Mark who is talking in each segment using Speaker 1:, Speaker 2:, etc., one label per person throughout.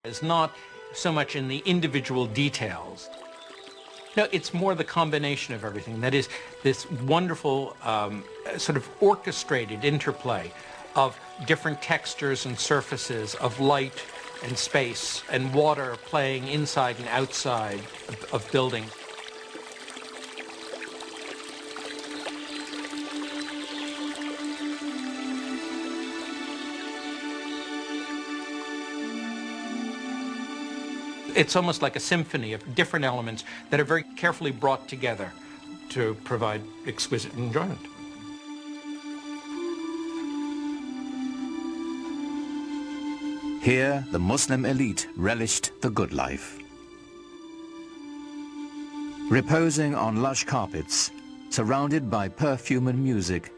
Speaker 1: is not so much in the individual details. No, it's more the combination of everything. That is, this wonderful sort of orchestrated interplay of different textures and surfaces, of light and space and water playing inside and outside of buildings. It's almost like a symphony of different elements that are very carefully brought together to provide exquisite enjoyment.
Speaker 2: Here, the Muslim elite relished the good life. Reposing on lush carpets, surrounded by perfume and music,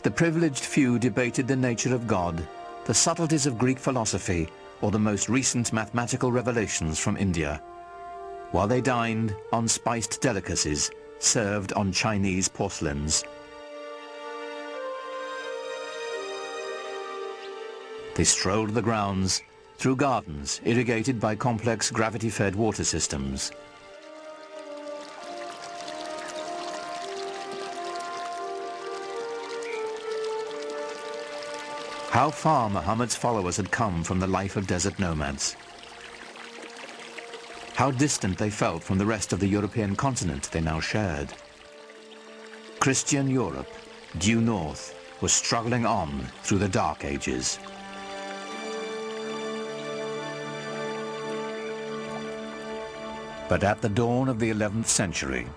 Speaker 2: the privileged few debated the nature of God, the subtleties of Greek philosophy, or the most recent mathematical revelations from India, while they dined on spiced delicacies served on Chinese porcelains. They strolled the grounds through gardens irrigated by complex gravity-fed water systems. How far Muhammad's followers had come from the life of desert nomads. How distant they felt from the rest of the European continent they now shared. Christian Europe, due north, was struggling on through the Dark Ages. But at the dawn of the 11th century,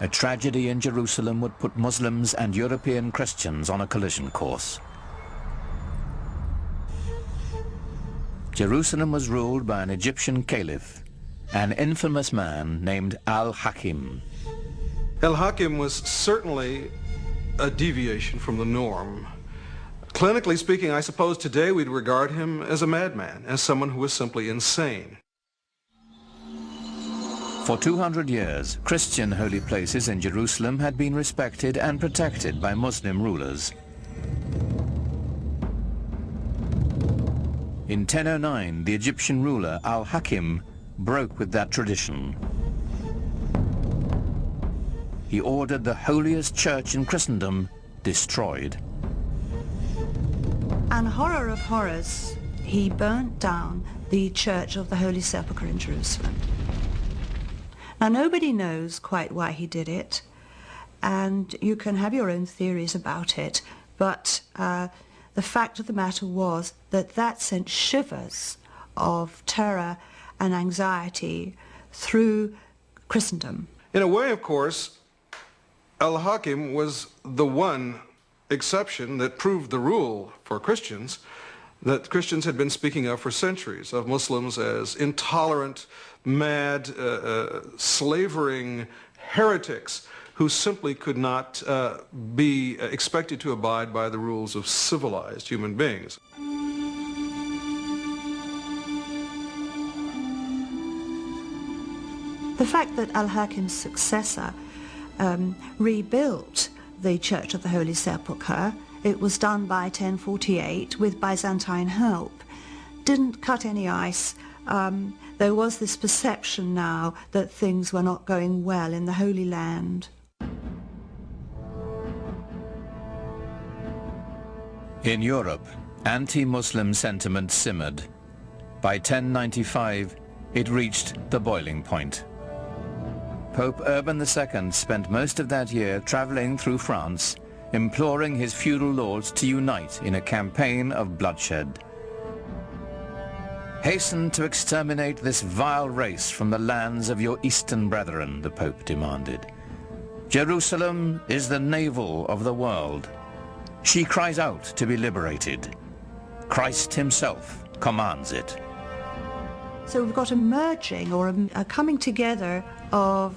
Speaker 2: a tragedy in Jerusalem would put Muslims and European Christians on a collision course. Jerusalem was ruled by an Egyptian caliph, an infamous man named Al-Hakim.
Speaker 3: Al-Hakim was certainly a deviation from the norm. Clinically speaking, I suppose today we'd regard him as a madman, as someone who was simply insane.
Speaker 2: For 200 years, Christian holy places in Jerusalem had been respected and protected by Muslim rulers. In 1009, the Egyptian ruler Al-Hakim broke with that tradition. He ordered the holiest church in Christendom destroyed.
Speaker 4: And horror of horrors, he burnt down the Church of the Holy Sepulchre in Jerusalem. Now, nobody knows quite why he did it, and you can have your own theories about it, but the fact of the matter was that that sent shivers of terror and anxiety through Christendom.
Speaker 3: In a way, of course, Al-Hakim was the one exception that proved the rule for Christians that Christians had been speaking of for centuries, of Muslims as intolerant, mad, slavering heretics who simply could not be expected to abide by the rules of civilized human beings.
Speaker 4: The fact that Al-Hakim's successor rebuilt the Church of the Holy Sepulchre, it was done by 1048 with Byzantine help, didn't cut any ice. There was this perception now that things were not going well in the Holy Land.
Speaker 2: In Europe, anti-Muslim sentiment simmered. By 1095, it reached the boiling point. Pope Urban II spent most of that year traveling through France, imploring his feudal lords to unite in a campaign of bloodshed. Hasten to exterminate this vile race from the lands of your Eastern brethren, the Pope demanded. Jerusalem is the navel of the world. She cries out to be liberated. Christ himself commands it.
Speaker 4: So we've got a merging or a coming together of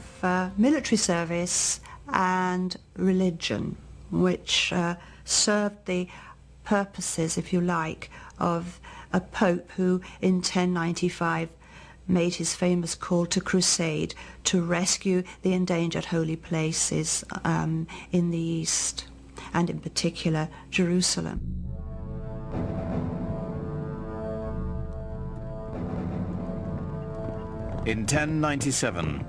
Speaker 4: military service and religion, which served the purposes, if you like, of a pope who in 1095 made his famous call to crusade to rescue the endangered holy places in the East, and in particular Jerusalem.
Speaker 2: In 1097,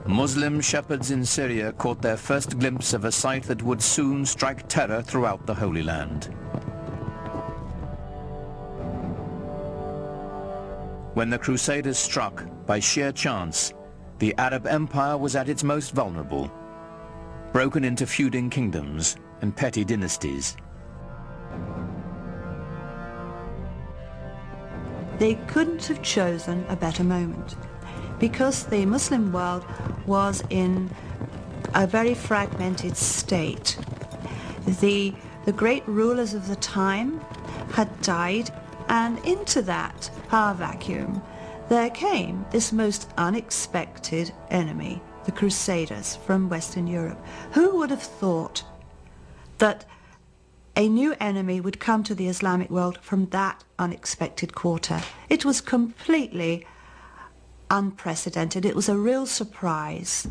Speaker 2: Muslim shepherds in Syria caught their first glimpse of a sight that would soon strike terror throughout the Holy Land. When the Crusaders struck, by sheer chance, the Arab Empire was at its most vulnerable, broken into feuding kingdoms and petty dynasties.
Speaker 4: They couldn't have chosen a better moment, because the Muslim world was in a very fragmented state. The great rulers of the time had died, and into that power vacuum there came this most unexpected enemy, the Crusaders from Western Europe. Who would have thought that a new enemy would come to the Islamic world from that unexpected quarter? It was completely unprecedented. It was a real surprise.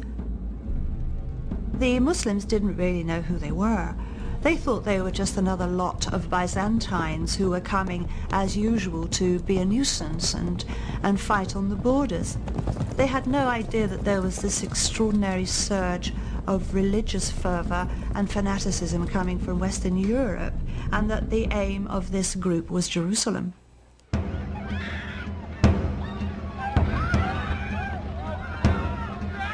Speaker 4: The Muslims didn't really know who they were. They thought they were just another lot of Byzantines who were coming as usual to be a nuisance and fight on the borders. They had no idea that there was this extraordinary surge of religious fervour and fanaticism coming from Western Europe, and that the aim of this group was Jerusalem.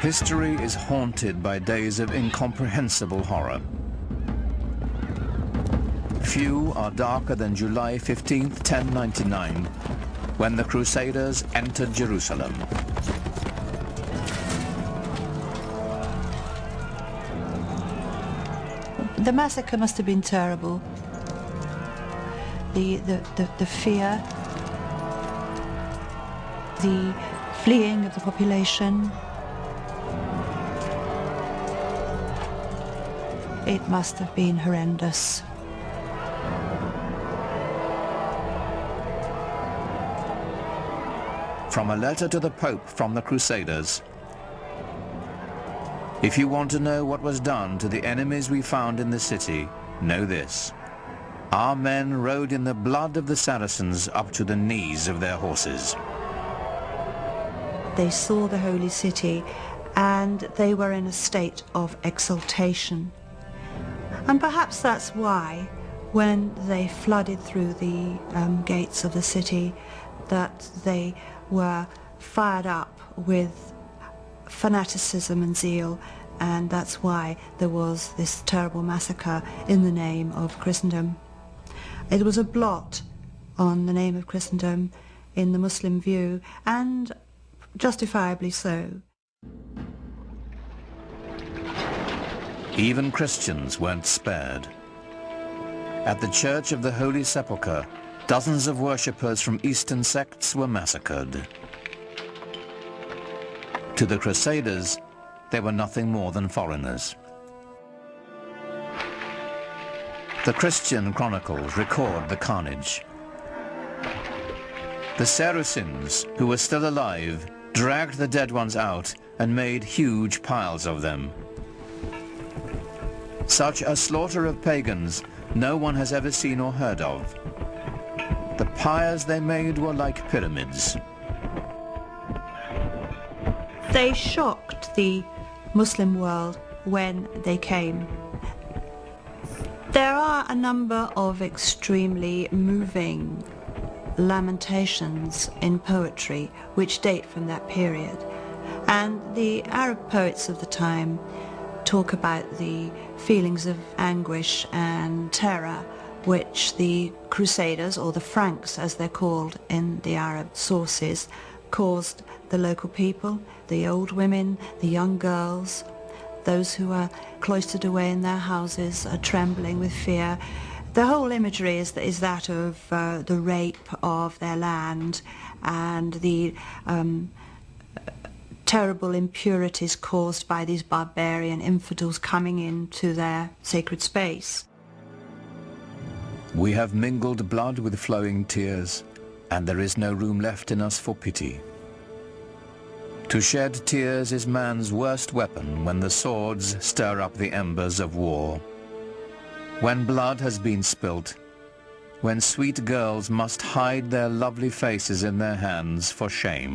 Speaker 2: History is haunted by days of incomprehensible horror. Few are darker than July 15th, 1099, when the Crusaders entered Jerusalem.
Speaker 4: The massacre must have been terrible. The fear, the fleeing of the population. It must have been horrendous.
Speaker 2: From a letter to the Pope from the Crusaders. If you want to know what was done to the enemies we found in the city, know this. Our men rode in the blood of the Saracens up to the knees of their horses.
Speaker 4: They saw the holy city and they were in a state of exultation. And perhaps that's why, when they flooded through the gates of the city, that they were fired up with fanaticism and zeal, and that's why there was this terrible massacre in the name of Christendom. It was a blot on the name of Christendom in the Muslim view, and justifiably so.
Speaker 2: Even Christians weren't spared. At the Church of the Holy Sepulchre, dozens of worshippers from Eastern sects were massacred. To the Crusaders, they were nothing more than foreigners. The Christian chronicles record the carnage. The Saracens, who were still alive, dragged the dead ones out and made huge piles of them. Such a slaughter of pagans no one has ever seen or heard of. The pyres they made were like pyramids.
Speaker 4: They shocked the Muslim world when they came. There are a number of extremely moving lamentations in poetry which date from that period, and the Arab poets of the time talk about the feelings of anguish and terror which the Crusaders, or the Franks as they're called in the Arab sources, caused the local people, the old women, the young girls, those who are cloistered away in their houses, are trembling with fear. The whole imagery is that of the rape of their land and the terrible impurities caused by these barbarian infidels coming into their sacred space.
Speaker 2: We have mingled blood with flowing tears, and there is no room left in us for pity. To shed tears is man's worst weapon when the swords stir up the embers of war. When blood has been spilt, when sweet girls must hide their lovely faces in their hands for shame.